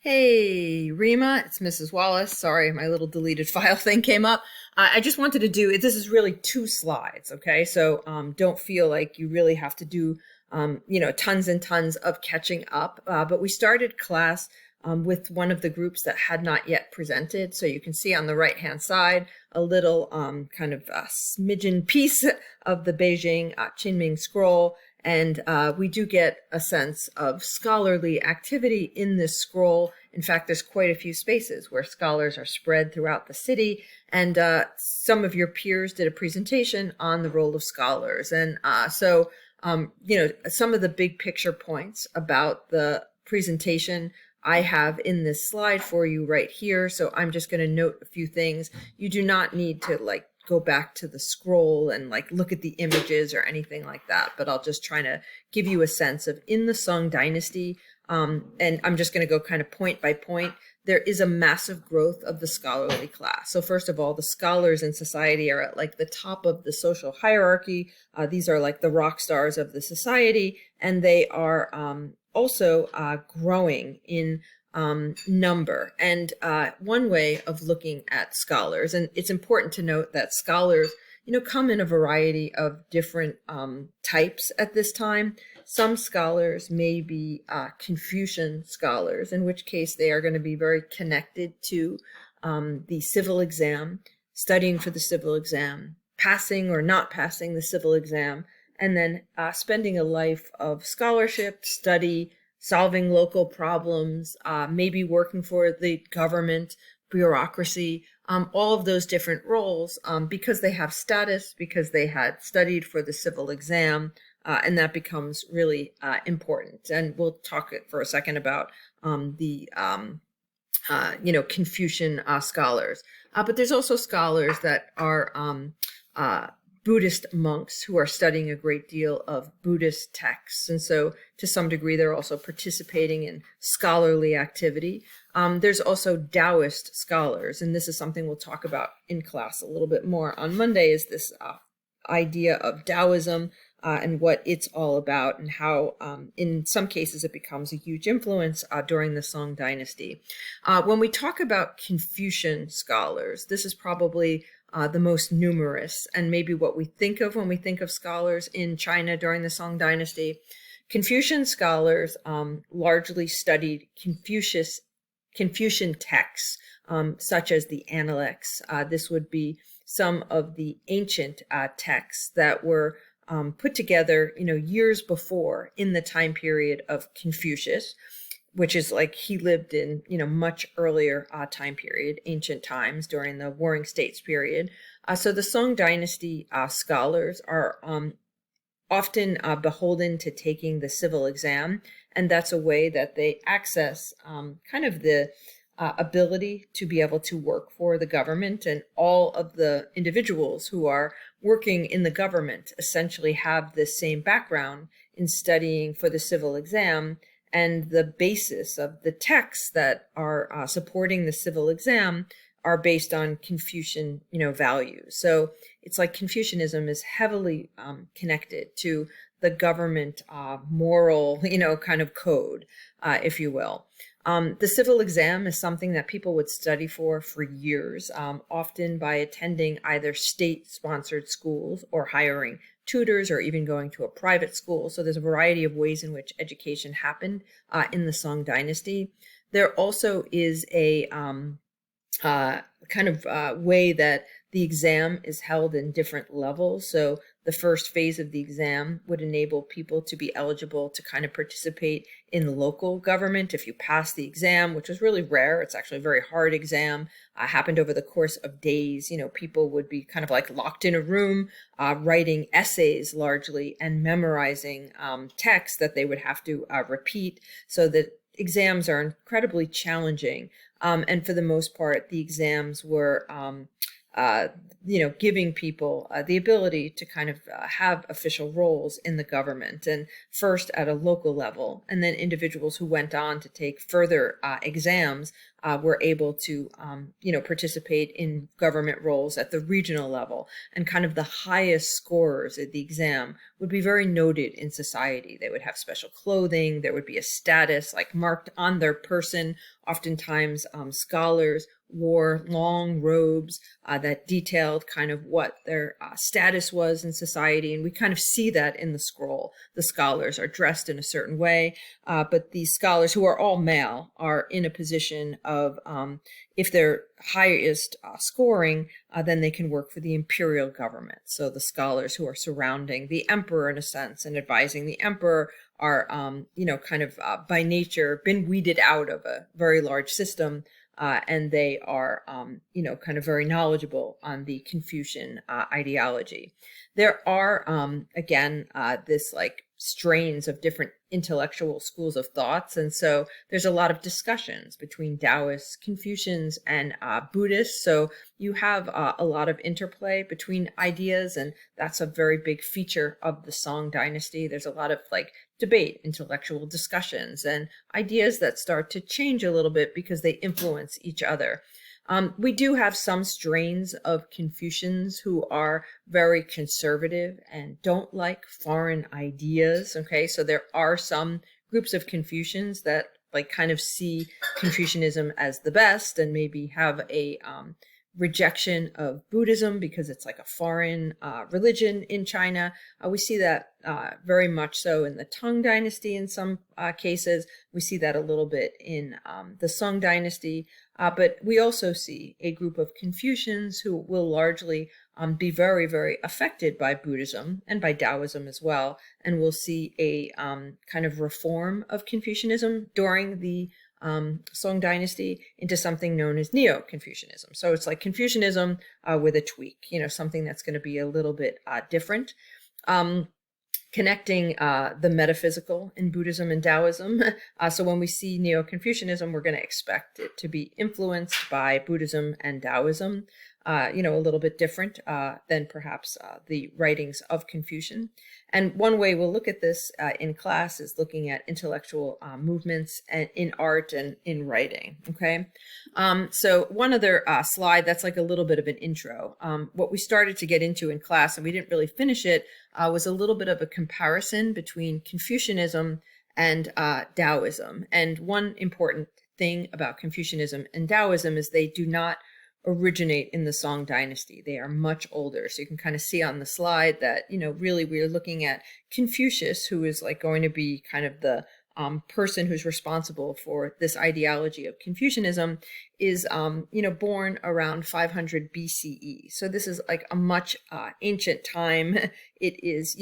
Hey, Reema, it's Mrs. Wallace. Sorry, my little deleted file thing came up. I just wanted to do, this is really two slides, okay? So don't feel like you really have to do, tons and tons of catching up. But we started class with one of the groups that had not yet presented. So you can see on the right-hand side, a little kind of smidgen piece of the Beijing Qinming scroll. And we do get a sense of scholarly activity in this scroll. In fact, there's quite a few spaces where scholars are spread throughout the city. And some of your peers did a presentation on the role of scholars. And some of the big picture points about the presentation I have in this slide for you right here. So I'm just going to note a few things. You do not need to go back to the scroll and look at the images or anything like that, but I'll just try to give you a sense of in the Song dynasty, and I'm just going to go kind of point by point. There is a massive growth of the scholarly class. So first of all, the scholars in society are at the top of the social hierarchy. These are the rock stars of the society, and they are also growing in number. And one way of looking at scholars, and it's important to note that scholars, come in a variety of different types at this time. Some scholars may be Confucian scholars, in which case they are going to be very connected to the civil exam, studying for the civil exam, passing or not passing the civil exam, and then spending a life of scholarship, study, solving local problems, maybe working for the government, bureaucracy, all of those different roles because they have status, because they had studied for the civil exam, and that becomes really important. And we'll talk for a second about the Confucian scholars. But there's also scholars that are Buddhist monks who are studying a great deal of Buddhist texts. And so to some degree, they're also participating in scholarly activity. There's also Taoist scholars, and this is something we'll talk about in class a little bit more on Monday, is this idea of Taoism and what it's all about, and how in some cases it becomes a huge influence during the Song dynasty. When we talk about Confucian scholars, this is probably the most numerous, and maybe what we think of when we think of scholars in China during the Song dynasty. Confucian scholars largely studied Confucian texts, such as the Analects. This would be some of the ancient texts that were put together, years before in the time period of Confucius, which is he lived in, much earlier time period, ancient times during the Warring States period. So the Song dynasty scholars are often beholden to taking the civil exam, and that's a way that they access kind of the ability to be able to work for the government, and all of the individuals who are working in the government essentially have this same background in studying for the civil exam. And the basis of the texts that are supporting the civil exam are based on Confucian, values. So it's Confucianism is heavily connected to the government moral, kind of code, if you will. The civil exam is something that people would study for years, often by attending either state-sponsored schools or hiring tutors, or even going to a private school. So there's a variety of ways in which education happened in the Song dynasty. There also is a kind of way that the exam is held in different levels. So the first phase of the exam would enable people to be eligible to kind of participate in local government if you pass the exam, which is really rare. It's actually a very hard exam. Happened over the course of days. People would be kind of locked in a room, writing essays largely and memorizing texts that they would have to repeat. So that exams are incredibly challenging. And for the most part, the exams were giving people the ability to kind of have official roles in the government, and first at a local level, and then individuals who went on to take further exams were able to, participate in government roles at the regional level. And kind of the highest scorers at the exam would be very noted in society. They would have special clothing. There would be a status like marked on their person. Oftentimes, scholars wore long robes that detailed kind of what their status was in society. And we kind of see that in the scroll. The scholars are dressed in a certain way, but these scholars, who are all male, are in a position of, if they're highest scoring, then they can work for the imperial government. So the scholars who are surrounding the emperor, in a sense, and advising the emperor are, by nature been weeded out of a very large system. And they are, kind of very knowledgeable on the Confucian ideology. There are, this like strains of different intellectual schools of thoughts. And so there's a lot of discussions between Taoists, Confucians, and Buddhists. So you have a lot of interplay between ideas, and that's a very big feature of the Song dynasty. There's a lot of like debate, intellectual discussions, and ideas that start to change a little bit because they influence each other. We do have some strains of Confucians who are very conservative and don't like foreign ideas. Okay, so there are some groups of Confucians that like kind of see Confucianism as the best and maybe have a rejection of Buddhism because it's like a foreign religion in China. We see that very much so in the Tang dynasty in some cases. We see that a little bit in the Song dynasty. But we also see a group of Confucians who will largely be very, very affected by Buddhism and by Taoism as well. And we'll see a kind of reform of Confucianism during the Song dynasty into something known as Neo-Confucianism. So it's like Confucianism with a tweak, something that's going to be a little bit different. Connecting the metaphysical in Buddhism and Taoism. So when we see Neo-Confucianism, we're going to expect it to be influenced by Buddhism and Taoism, a little bit different than perhaps the writings of Confucian. And one way we'll look at this in class is looking at intellectual movements and in art and in writing, okay? So one other slide that's like a little bit of an intro. What we started to get into in class, and we didn't really finish it, was a little bit of a comparison between Confucianism and Taoism. And one important thing about Confucianism and Taoism is they do not originate in the Song dynasty. They are much older. So you can kind of see on the slide that, really we're looking at Confucius, who is like going to be kind of the person who's responsible for this ideology of Confucianism, is, born around 500 BCE. So this is like a much ancient time. It is,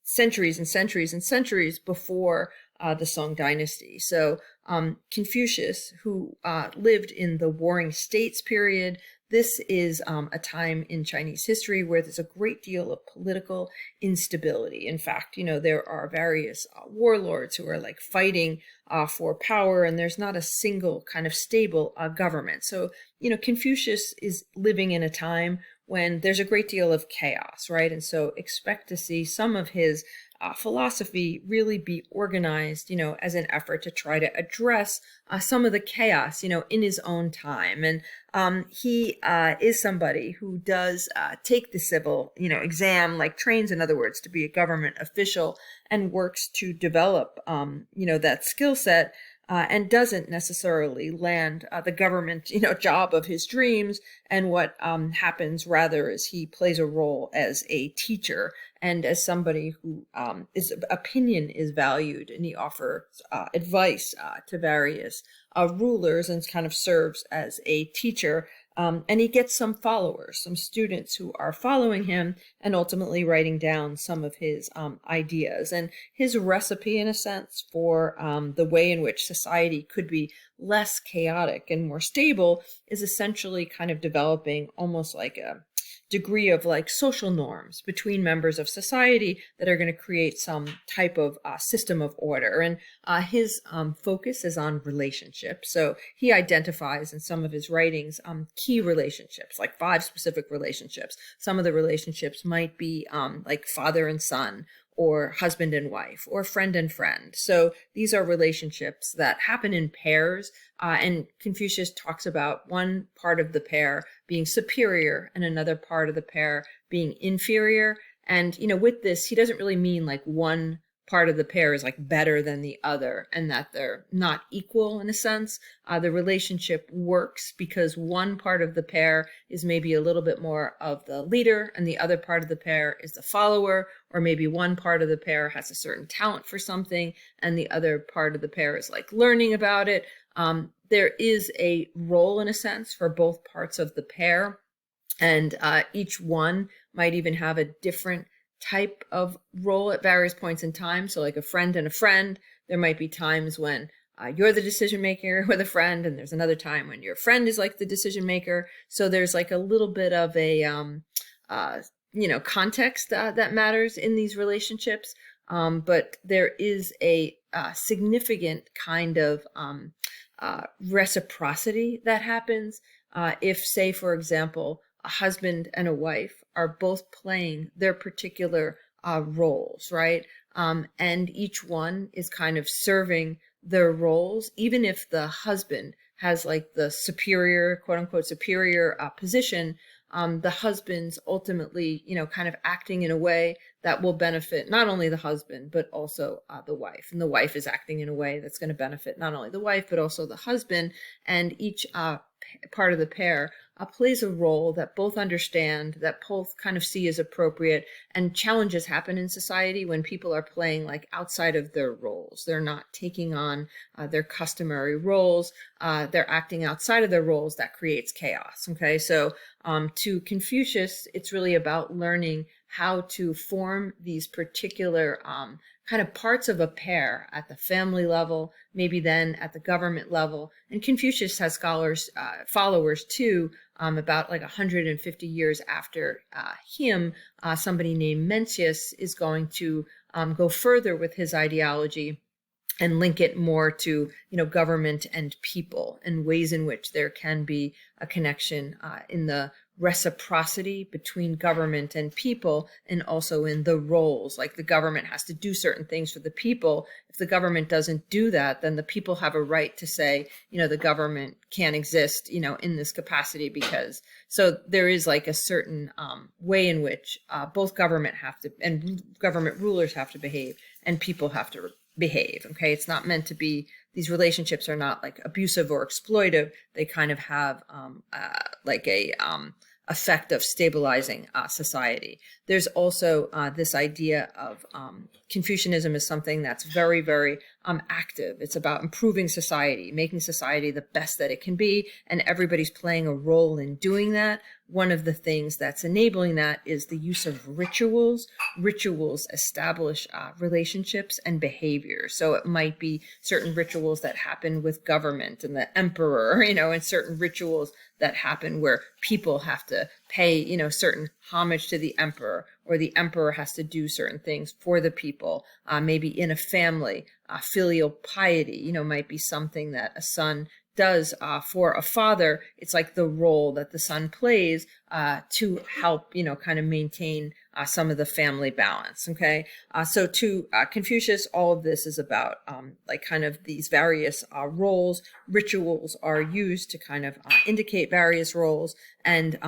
centuries and centuries and centuries before the Song dynasty. So Confucius, who lived in the Warring States period, this is a time in Chinese history where there's a great deal of political instability. In fact, there are various warlords who are like fighting for power, and there's not a single kind of stable government. So, Confucius is living in a time when there's a great deal of chaos, right? And so expect to see some of his philosophy really be organized, as an effort to try to address some of the chaos, in his own time. And he is somebody who does take the civil, exam, like trains, in other words, to be a government official, and works to develop, that skill set. And doesn't necessarily land the government, job of his dreams. And what happens rather is he plays a role as a teacher and as somebody who his opinion is valued, and he offers advice to various rulers and kind of serves as a teacher. And he gets some followers, some students who are following him and ultimately writing down some of his ideas. And his recipe, in a sense, for the way in which society could be less chaotic and more stable is essentially kind of developing almost like a degree of like social norms between members of society that are going to create some type of system of order. And his focus is on relationships. So he identifies in some of his writings key relationships, like 5 specific relationships. Some of the relationships might be like father and son, or husband and wife, or friend and friend. So these are relationships that happen in pairs, and Confucius talks about one part of the pair being superior and another part of the pair being inferior. And, with this, he doesn't really mean like one part of the pair is like better than the other and that they're not equal in a sense. The relationship works because one part of the pair is maybe a little bit more of the leader and the other part of the pair is the follower, or maybe one part of the pair has a certain talent for something and the other part of the pair is like learning about it. There is a role in a sense for both parts of the pair, and each one might even have a different type of role at various points in time. So like a friend and a friend, there might be times when you're the decision maker with a friend, and there's another time when your friend is like the decision maker. So there's like a little bit of a context that matters in these relationships. But there is a significant kind of reciprocity that happens if, say, for example, a husband and a wife are both playing their particular roles, right? And each one is kind of serving their roles, even if the husband has like the superior, quote unquote, superior position. The husband's ultimately, kind of acting in a way that will benefit not only the husband, but also the wife. And the wife is acting in a way that's going to benefit not only the wife, but also the husband. And each part of the pair plays a role that both understand, that both kind of see as appropriate. And challenges happen in society when people are playing like outside of their roles. They're not taking on their customary roles. They're acting outside of their roles. That creates chaos. Okay, so to Confucius, it's really about learning how to form these particular kind of parts of a pair at the family level, maybe then at the government level. And Confucius has followers too. About like 150 years after him, somebody named Mencius is going to go further with his ideology and link it more to, government and people, and ways in which there can be a connection in the reciprocity between government and people, and also in the roles. Like the government has to do certain things for the people. If the government doesn't do that, then the people have a right to say, the government can't exist, in this capacity because. So there is like a certain way in which both government rulers have to behave and people have to behave. Okay, it's not meant to be, these relationships are not like abusive or exploitive. They kind of have like a effect of stabilizing society. There's also this idea of Confucianism is something that's very, very active. It's about improving society, making society the best that it can be, and everybody's playing a role in doing that. One of the things that's enabling that is the use of rituals. Rituals establish relationships and behavior. So it might be certain rituals that happen with government and the emperor, and certain rituals that happen where people have to pay, certain homage to the emperor, or the emperor has to do certain things for the people. Maybe in a family, filial piety, might be something that a son does for a father. It's like the role that the son plays to help, kind of maintain some of the family balance. Okay. So to Confucius, all of this is about like kind of these various roles. Rituals are used to kind of indicate various roles, and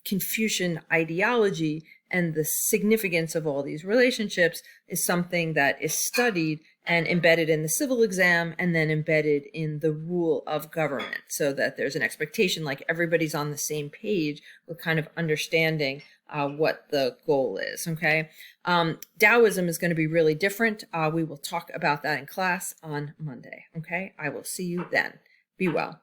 Confucian ideology and the significance of all these relationships is something that is studied and embedded in the civil exam, and then embedded in the rule of government, so that there's an expectation like everybody's on the same page with kind of understanding what the goal is. Okay. Taoism is going to be really different. We will talk about that in class on Monday. Okay. I will see you then. Be well.